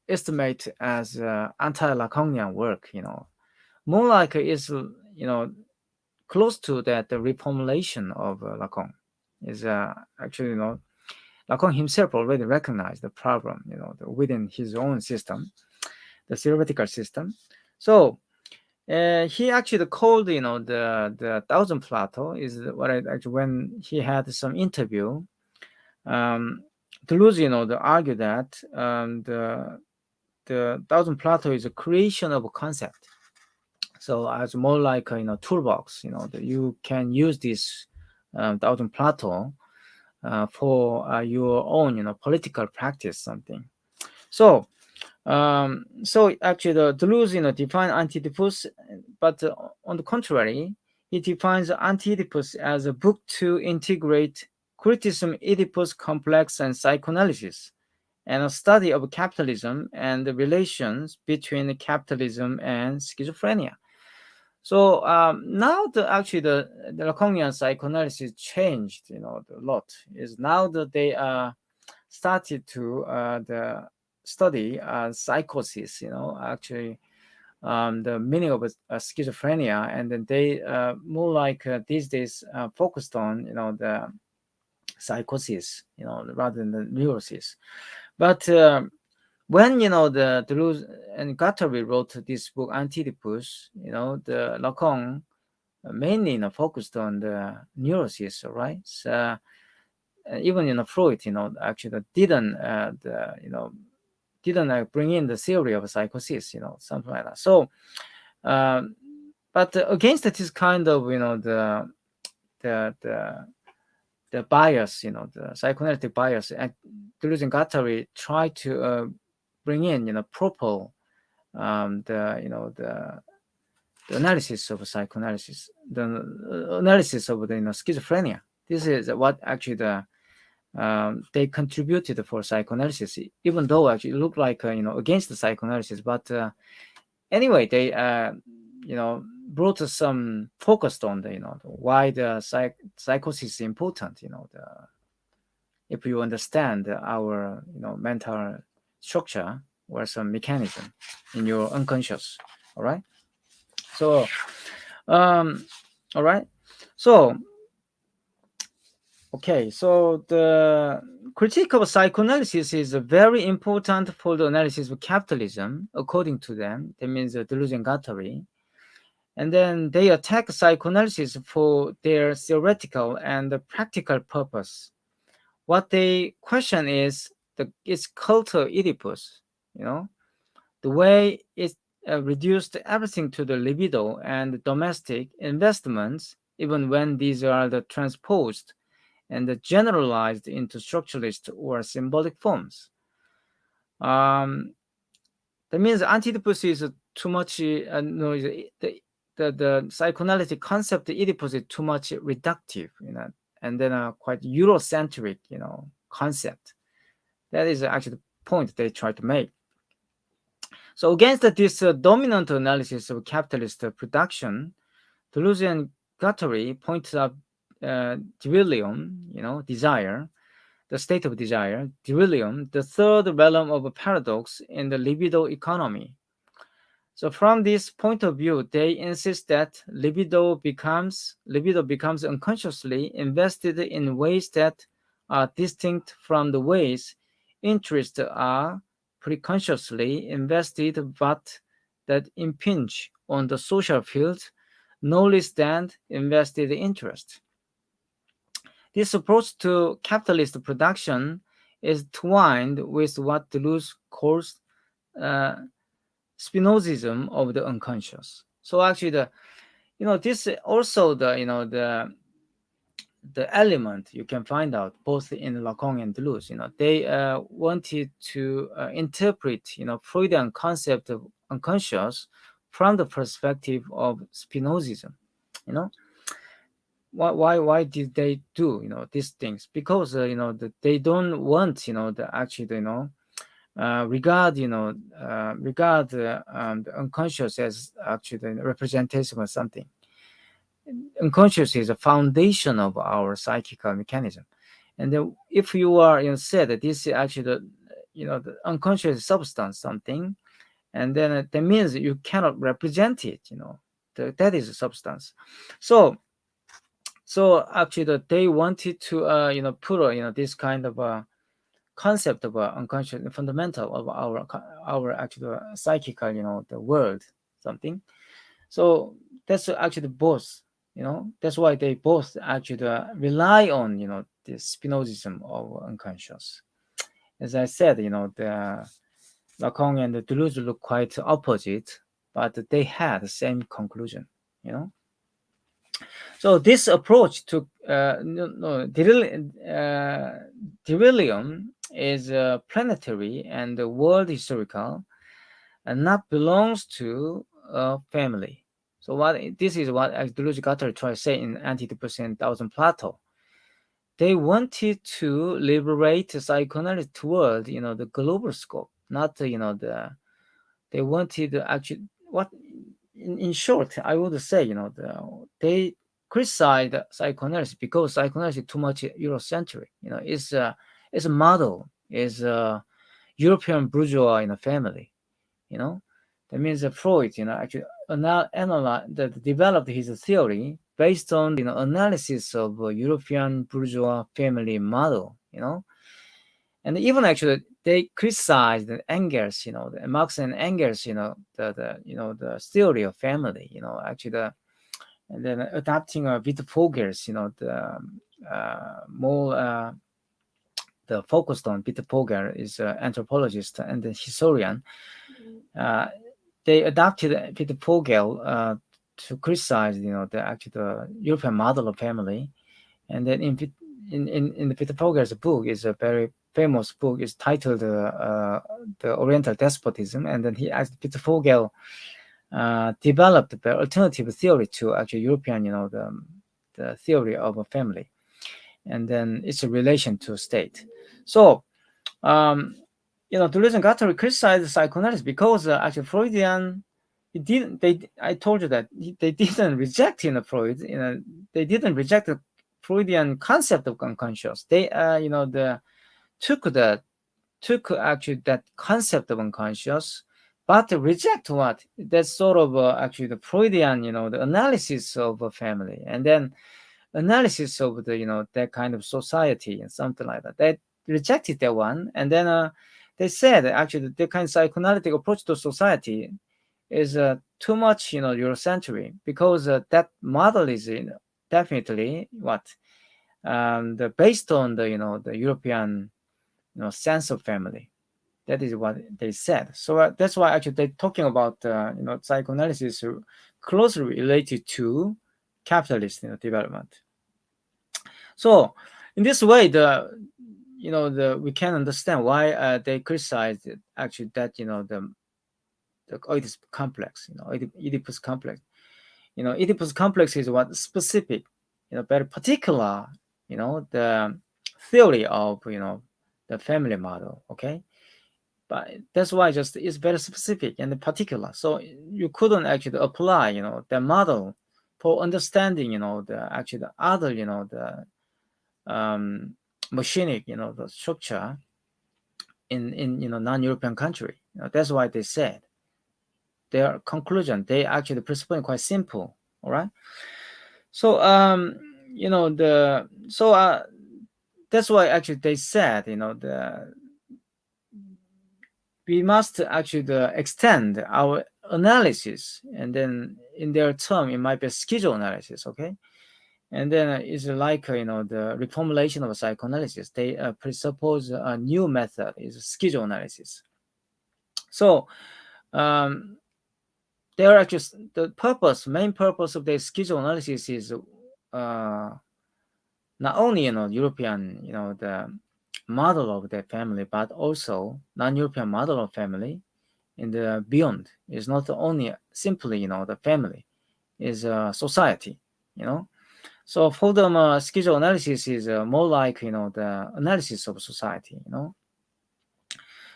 estimated as anti-Lacanian work. More like is close to that the reformulation of Lacan is actually Lacan himself already recognized the problem within his own system, the theoretical system. So he actually called the thousand Plato is what I actually when he had some interview. Deleuze argue that the thousand Plato is a creation of a concept. So as more like a toolbox, that you can use this thousand Plato for your own political practice something. So so actually the Deleuze define Antitypus, but on the contrary, he defines Antitypus as a book to integrate criticism, Oedipus complex, and psychoanalysis, and a study of capitalism and the relations between capitalism and schizophrenia. So now the Lacanian psychoanalysis changed, a lot. Is now that they started to the study psychosis, actually the meaning of schizophrenia, and then they more like these days focused on the psychosis, rather than the neurosis. But when the Deleuze and Guattari wrote this book Antitypus, the Lacan mainly focused on the neurosis, right? So, even Freud, actually didn't didn't bring in the theory of psychosis, something like that. So, but against this kind of the the bias, the psychoanalytic bias, and Deleuze and Guattari try to bring in proper the analysis of psychoanalysis, the analysis of the schizophrenia. This is what actually they contributed for psychoanalysis, even though actually it looked like against the psychoanalysis. But anyway, they brought some focused on the why the psychosis is important. If you understand our mental structure or some mechanism in your unconscious. All right. So, all right. So, okay. So the critique of psychoanalysis is very important for the analysis of capitalism, according to them. That means Deleuze and Guattari. And then they attack psychoanalysis for their theoretical and practical purpose. What they question is its cult of Oedipus, the way it reduced everything to the libido and domestic investments, even when these are transposed and generalized into structuralist or symbolic forms. That means Antitypus is too much, the psychoanalytic concept of Oedipus is too much reductive, and then a quite Eurocentric, concept. That is actually the point they try to make. So against this dominant analysis of capitalist production, Deleuze and Guattari pointed out delirium, desire, the state of desire, delirium, the third realm of a paradox in the libido economy. So from this point of view, they insist that libido becomes unconsciously invested in ways that are distinct from the ways interests are preconsciously invested, but that impinge on the social field no less than invested interest. This approach to capitalist production is twined with what Deleuze calls Spinozism of the unconscious. So actually, this also the element you can find out both in Lacan and Deleuze. They wanted to interpret Freudian concept of unconscious from the perspective of Spinozism. You know why did they do these things? Because they don't want the actually regard the unconscious as actually the representation of something. Unconscious is a foundation of our psychical mechanism, and then if you are said that this is actually the unconscious substance something, and then that means you cannot represent it. That is a substance. So actually they wanted to put this kind of concept of unconscious fundamental of our actual psychical the world something. So that's actually both. That's why they both actually rely on the Spinozism of unconscious. As I said, the Lacan and the Deleuze look quite opposite, but they had the same conclusion. So this approach to Delirium is planetary and world historical, and not belongs to a family. So this is what Deleuze Guattari tried to say in Anti-2% Thousand Plato. They wanted to liberate the psychoanalysis toward the global scope, not they wanted actually what in short I would say they criticize psychoanalysis because psychoanalysis is too much Eurocentric. It's a model, is a European bourgeois in a family. That means that Freud actually developed his theory based on analysis of a European bourgeois family model. And even actually they criticized Engels, the Marx and Engels, the theory of family, actually and then adapting Victor Vogel's, the more the focused on Victor Vogel is an anthropologist and a historian. They adapted Victor Vogel to criticize, the European model of family, and then in the Victor Vogel's book is a very famous book. Is titled the Oriental Despotism, and then he asked Victor Vogel developed the alternative theory to actually European, the theory of a family, and then its relation to state. So, Deleuze and Guattari criticized psychoanalysis because actually Freudian, I told you that they didn't reject Freud. They didn't reject the Freudian concept of unconscious. They took actually that concept of unconscious, but reject what? That's sort of actually the Freudian, the analysis of a family, and then analysis of the that kind of society and something like that. They rejected that one, and then they said actually the kind of psychoanalytic approach to society is too much Eurocentric, because that model is definitely what based on the European sense of family. That is what they said. So that's why actually they're talking about psychoanalysis closely related to capitalist development. So in this way, we can understand why they criticized actually that the Oedipus complex, Oedipus complex. Oedipus complex is what specific, very particular, the theory of the family model. Okay. But that's why just it's very specific and particular. So you couldn't actually apply, the model for understanding, the other, the machinic, the structure in non-European country. That's why they said their conclusion. They actually presuppose quite simple. All right. So that's why actually they said we must actually extend our analysis, and then in their term it might be a schedule analysis. Okay. And then it's like the reformulation of psychoanalysis. They presuppose a new method, is schedule analysis. So they are actually the main purpose of the schizoanalysis is not only European the model of the family, but also non-European model of family in the beyond. Is not only simply the family, is society. So for them, schizoanalysis is more like the analysis of society.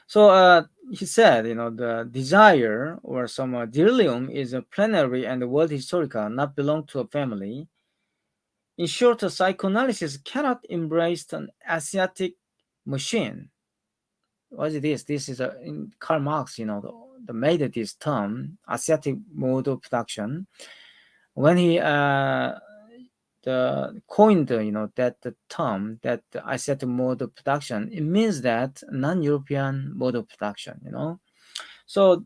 So he said, the desire or some delirium is a plenary and world historical, not belong to a family. In short, psychoanalysis cannot embrace an Asiatic machine. What is this? This is in Karl Marx, the made this term, Asiatic mode of production, when he coined, that the term, that Asiatic mode of production. It means that non-European mode of production. So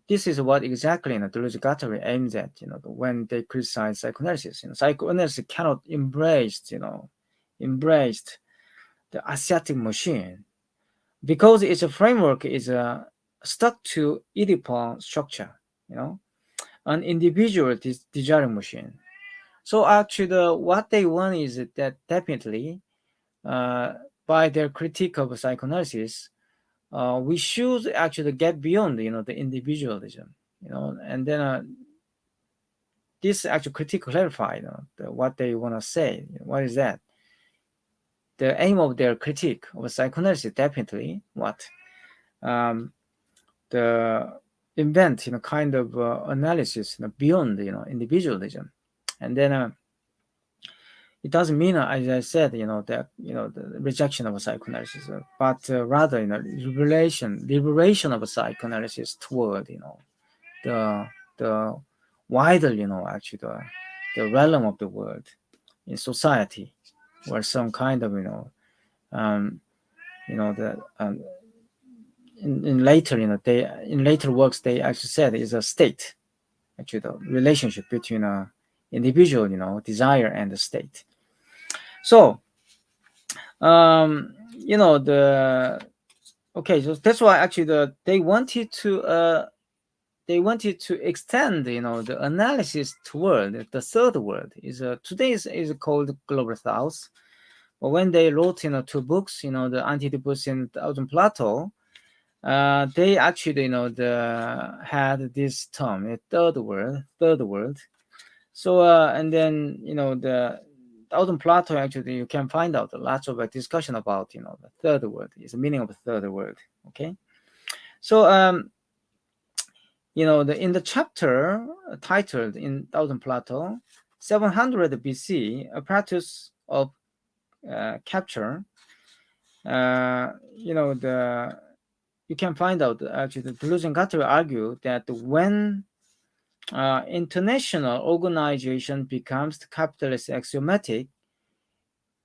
this is what exactly Deleuze Guattari aims at, when they criticize psychoanalysis. Psychoanalysis cannot embrace the Asiatic machine because its framework is stuck to Oedipal structure, an individual desiring machine. So actually, what they want is that definitely, by their critique of psychoanalysis, we should actually get beyond, the individualism, and then this actual critique clarify, what they want to say. What is that? The aim of their critique of psychoanalysis definitely what? The invent, kind of analysis, beyond, individualism, and then it doesn't mean, as I said, that the rejection of psychoanalysis, but rather, liberation of psychoanalysis toward, the wider, actually the realm of the world in society, or some kind of, the in later, they in later works they actually said is a state, actually the relationship between a individual, desire and the state. So, the okay, so that's why actually they wanted to extend, the analysis toward the third world. Is today is called Global South, but when they wrote, 2 books, the Anti-Oedipus and Thousand Plato, they actually, had this term, third world. So, and then, the Thousand Plato, actually, you can find out lots of discussion about, the third world, is the meaning of the third world. Okay. So, in the chapter titled in Thousand Plato, 700 BC, apparatus of capture, you can find out actually the Deleuze and Guattari argue that when international organization becomes capitalist axiomatic,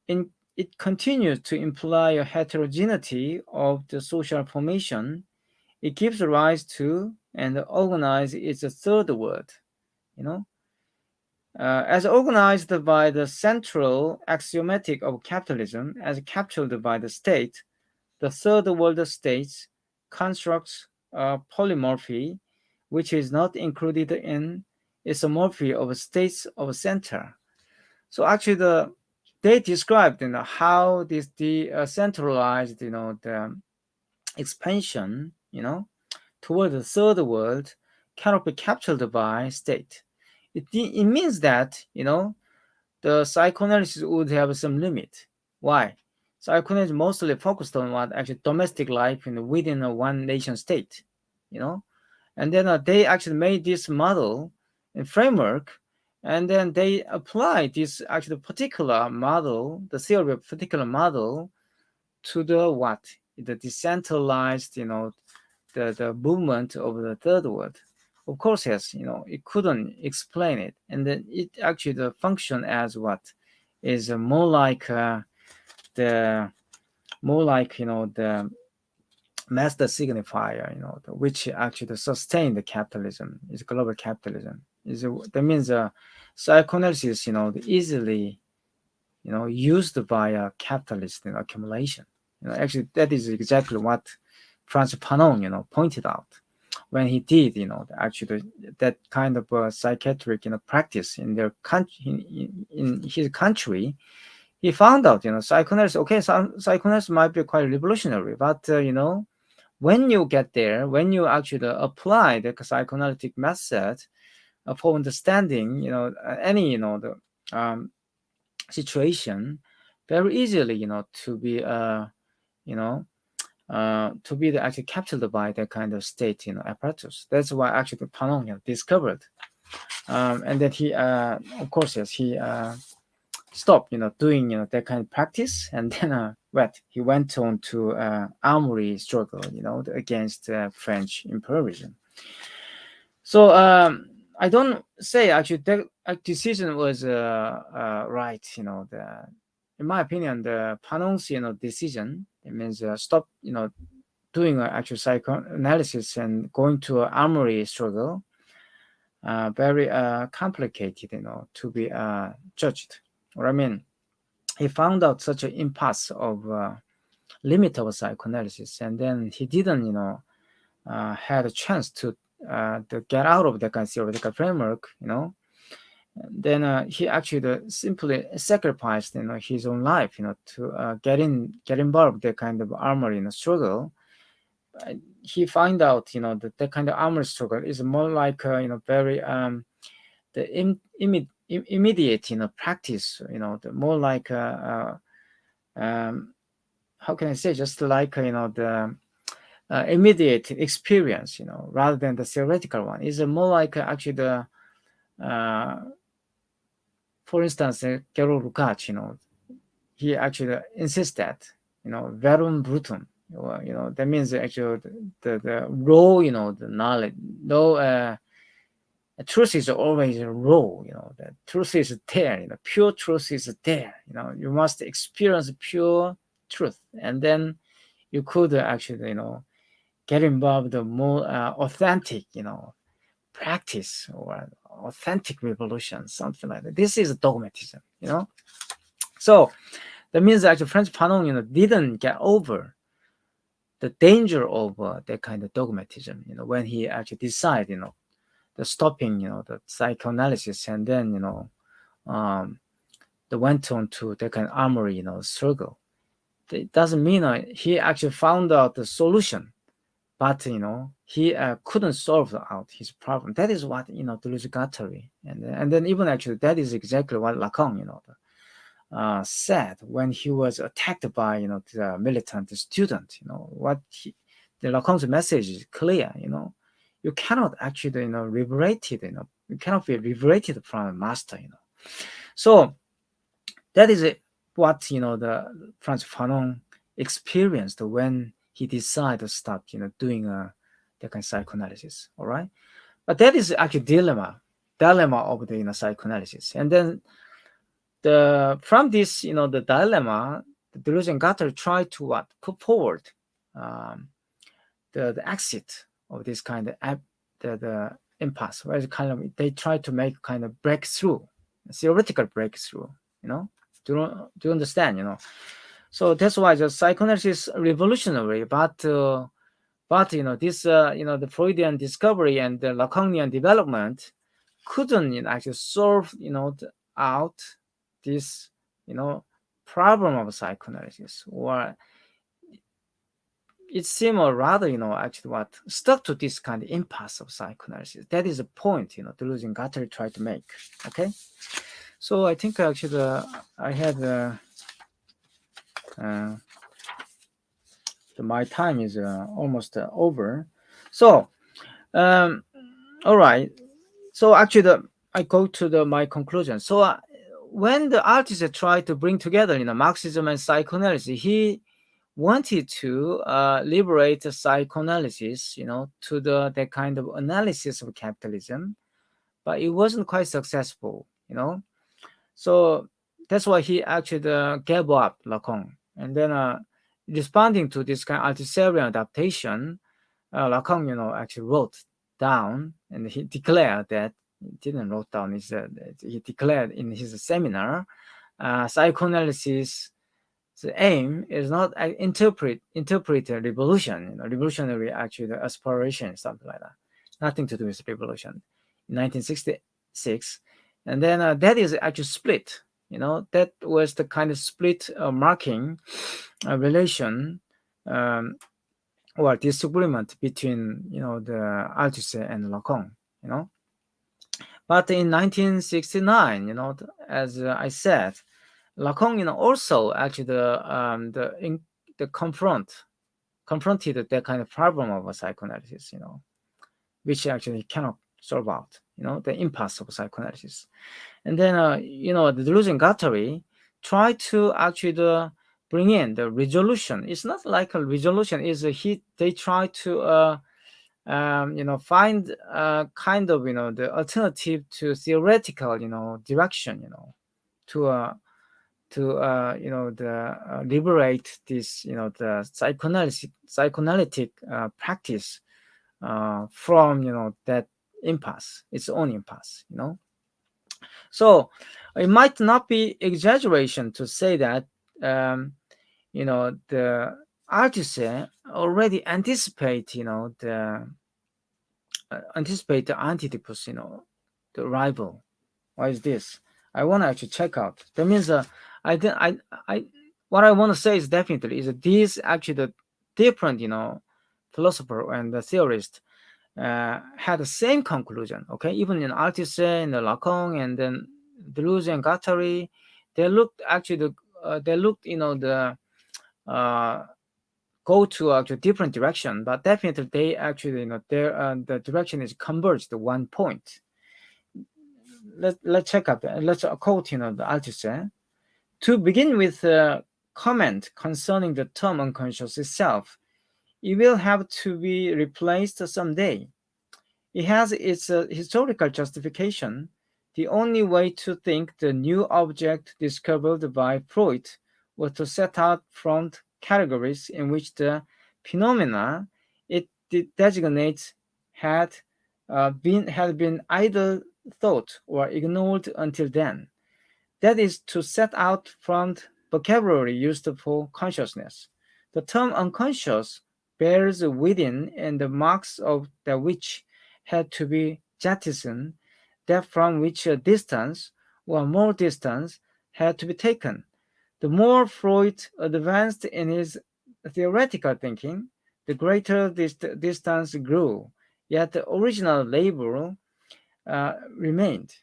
it continues to imply a heterogeneity of the social formation. It gives rise to and organize its third world, as organized by the central axiomatic of capitalism, as captured by the state. The third world states constructs a polymorphy, which is not included in isomorphy of states of center. So actually, they described, how this decentralized, the expansion, toward the third world cannot be captured by state. It means that, the psychoanalysis would have some limit. Why? Psychoanalysis mostly focused on what actually domestic life within a one nation state, and then they actually made this model and framework, and then they applied this actually particular model, the theory of particular model, to the decentralized, the movement of the third world. Of course, yes, it couldn't explain it, and then it actually the function as what is more like the master signifier, which actually sustain the capitalism is global capitalism. That means psychoanalysis, easily used by a capitalist accumulation. Actually, that is exactly what Franz Fanon pointed out. when he did, actually that kind of psychiatric, practice in their country, in his country, he found out, psychoanalysis. Okay, some psychoanalysis might be quite revolutionary, but when you get there, when you actually apply the psychoanalytic method for understanding, any, the situation, very easily, to be, to be actually captured by that kind of state, apparatus. That's why actually Panong discovered, and then he, of course, yes, he stopped, doing, that kind of practice, and then he went on to armory struggle, against French imperialism. So I don't say actually that decision was right. In my opinion, the Panong's decision, it means stop doing actual psychoanalysis and going to an armory struggle, very complicated, to be judged. What I mean, he found out such an impasse of limit of psychoanalysis, and then he didn't, had a chance to get out of that kind of theoretical framework, then he actually simply sacrificed, his own life, to get involved that kind of armory struggle. He find out, that kind of armory struggle is more like, very the immediate, practice, the more like, how can I say, just like, the immediate experience, rather than the theoretical one. Is more like actually the, for instance, Gero Lukács, he actually insists that, verum brutum, that means actually the raw, the knowledge, no, truth is always raw, the truth is there, pure truth is there, you must experience pure truth, and then you could actually, get involved in more authentic, practice or authentic revolution, something like that. This is dogmatism, So that means actually French Fanon, didn't get over the danger of that kind of dogmatism, when he actually decided, the stopping, the psychoanalysis, and then, they went on to that kind of armory, struggle. It doesn't mean he actually found out the solution, but he couldn't solve out his problem. That is what Deleuze Guattari, and then even actually that is exactly what Lacan said when he was attacked by the militant student. The Lacan's message is clear. You cannot actually liberate it. You cannot be liberated from a master. So that is what the Frantz Fanon experienced when he decided to stop, doing that kind of psychoanalysis. All right, but that is actually dilemma of the psychoanalysis. And then from this, the dilemma, Deleuze and Guattari tried to put forward the exit of this kind of the impasse, where they try to make kind of breakthrough, theoretical breakthrough. Do you understand? So that's why the psychoanalysis is revolutionary, but this the Freudian discovery and the Lacanian development couldn't actually solve out this problem of psychoanalysis, or it seemed rather actually stuck to this kind of impasse of psychoanalysis. That is the point Deleuze and Guattari tried to make. Okay, so I think actually I had my time is almost over. So all right, so actually I go to my conclusion. So when the artist tried to bring together Marxism and psychoanalysis, he wanted to liberate psychoanalysis to that kind of analysis of capitalism, but it wasn't quite successful. So that's why he actually gave up Lacan. And then responding to this kind of Artiserian adaptation, Lacan actually wrote down, and he declared that he didn't wrote down, he declared in his seminar, psychoanalysis, the aim is not interpret a revolution, revolutionary actually aspiration, something like that. nothing to do with revolution, in 1966. And then that is actually split. That was the kind of split marking a relation or disagreement between the Althusser and Lacan. But in 1969, as I said, Lacan also actually the confronted that kind of problem of psychoanalysis, which actually cannot solve out, the impasse of psychoanalysis. And then the Deleuze and Guattari try to actually bring in the resolution. It's not like a resolution. They try to find kind of the alternative to theoretical direction, to liberate this the psychoanalytic practice from that impasse, its own impasse. So it might not be exaggeration to say that the Althusser already anticipate the Antitypus, the rival. Why is this? I want to actually check out. That means what I want to say is definitely is that these actually the different philosopher and the theorist had the same conclusion. Okay, even in Althusser and the Lacan and then Deleuze and Guattari, they looked actually the go to actually different direction, but definitely they actually their the direction is converged to one point. Let's check out. Let's quote the Althusser. To begin with a comment concerning the term unconscious itself, it will have to be replaced someday. It has its historical justification. The only way to think the new object discovered by Freud was to set out front categories in which the phenomena it designates had been either thought or ignored until then. That is to set out front vocabulary used for consciousness. The term unconscious bears within and the marks of that which had to be jettisoned, that from which a distance or more distance had to be taken. The more Freud advanced in his theoretical thinking, the greater this distance grew, yet the original label remained.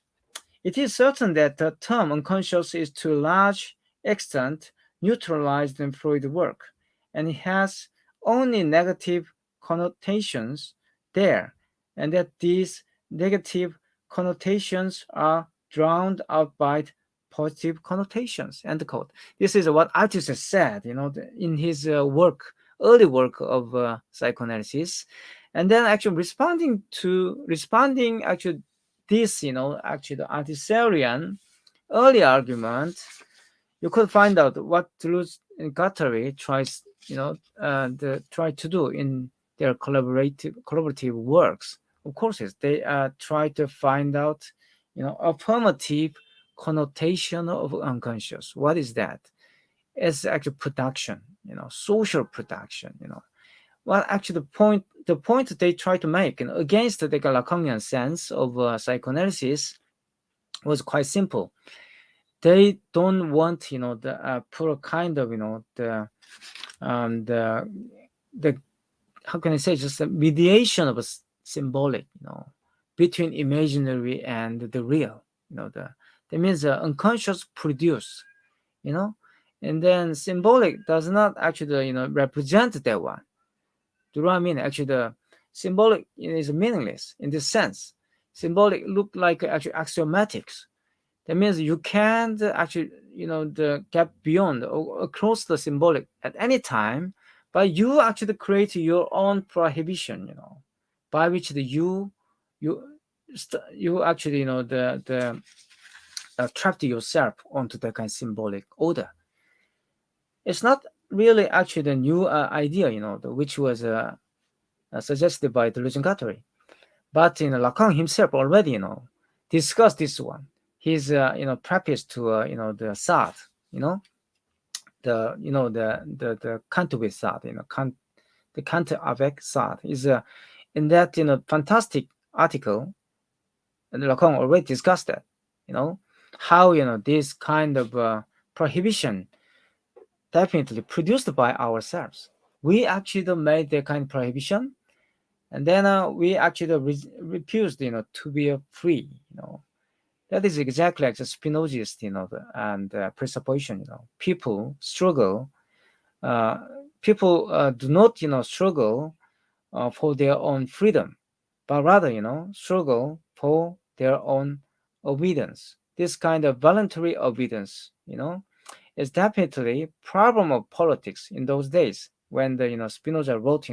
It is certain that the term unconscious is to a large extent neutralized in Freud's work, and it has only negative connotations there, and that these negative connotations are drowned out by positive connotations. End quote. This is what Althusser said, in his early work of psychoanalysis, and then actually responding actually this, actually the Althuserian early argument, you could find out what Deleuze and Guattari try to do in their collaborative works. Of course, they try to find out, affirmative connotation of unconscious. What is that? It's actually production, social production. Well, actually, the point they try to make against the Lacanian sense of psychoanalysis was quite simple. They don't want, the put a kind of, the how can I say, just a mediation of a symbolic, between imaginary and the real. That means unconscious produce, and then symbolic does not actually, represent that one. Do you know what I mean? Actually, the symbolic is meaningless in this sense. Symbolic look like actually axiomatics. That means you can't actually, the get beyond or across the symbolic at any time, but you actually create your own prohibition, by which you actually, the trapped yourself onto that kind of symbolic order. It's not really actually the new idea, which was suggested by Deleuze and Guattari. But Lacan himself already discussed this one. His preface to the Sartre, the Kant with Sartre, the Kant avec Sartre is in that fantastic article, Lacan already discussed that, how this kind of prohibition definitely produced by ourselves. We actually made the kind of prohibition, and then we actually refused to be free. That is exactly like the Spinozist and presupposition. People struggle. Uh, people do not struggle for their own freedom, but rather struggle for their own obedience. This kind of voluntary obedience is definitely problem of politics in those days when the Spinoza wrote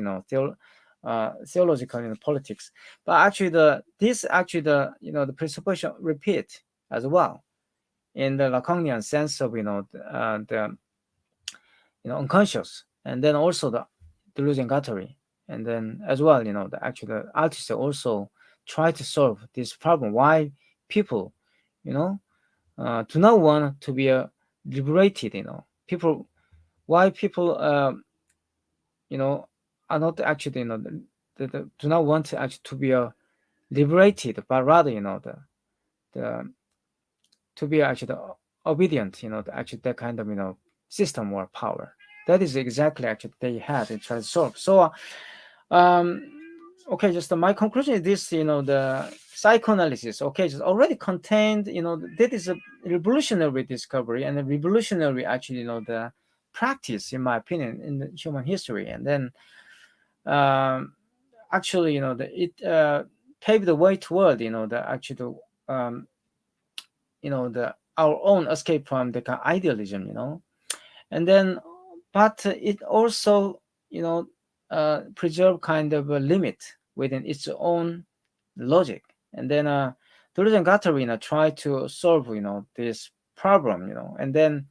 theological politics. But actually the presupposition repeat as well in the Lacanian sense of the unconscious, and then also the Deleuze and Guattari, and then as well the artists also try to solve this problem. Why people do not want to be liberated? People, why people are not actually do not want to actually to be liberated, but rather the to be actually obedient, actually that kind of system or power. That is exactly actually they had and try to solve. So um okay, just my conclusion is this: the psychoanalysis, okay, just already contained that is a revolutionary discovery and a revolutionary actually the practice, in my opinion, in the human history. And then actually it paved the way toward the actually the our own escape from the kind of idealism, and then but it also preserve kind of a limit within its own logic. And then Deleuze and Guattari try to solve this problem, and then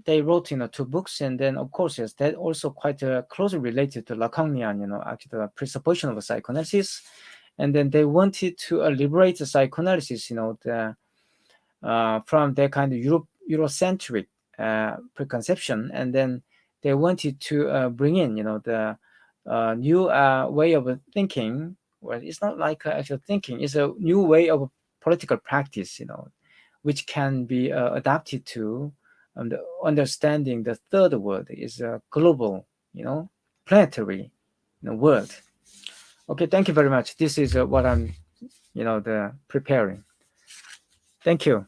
they wrote two books. And then of course, yes, that also quite closely related to Lacanian actually the presupposition of psychoanalysis. And then they wanted to liberate the psychoanalysis from their kind of Eurocentric preconception. And then they wanted to bring in the new way of thinking. Well, it's not like actual thinking, it's a new way of political practice, which can be adapted to the understanding the third world is a global, planetary world. Okay, thank you very much. This is what I'm the preparing. Thank you.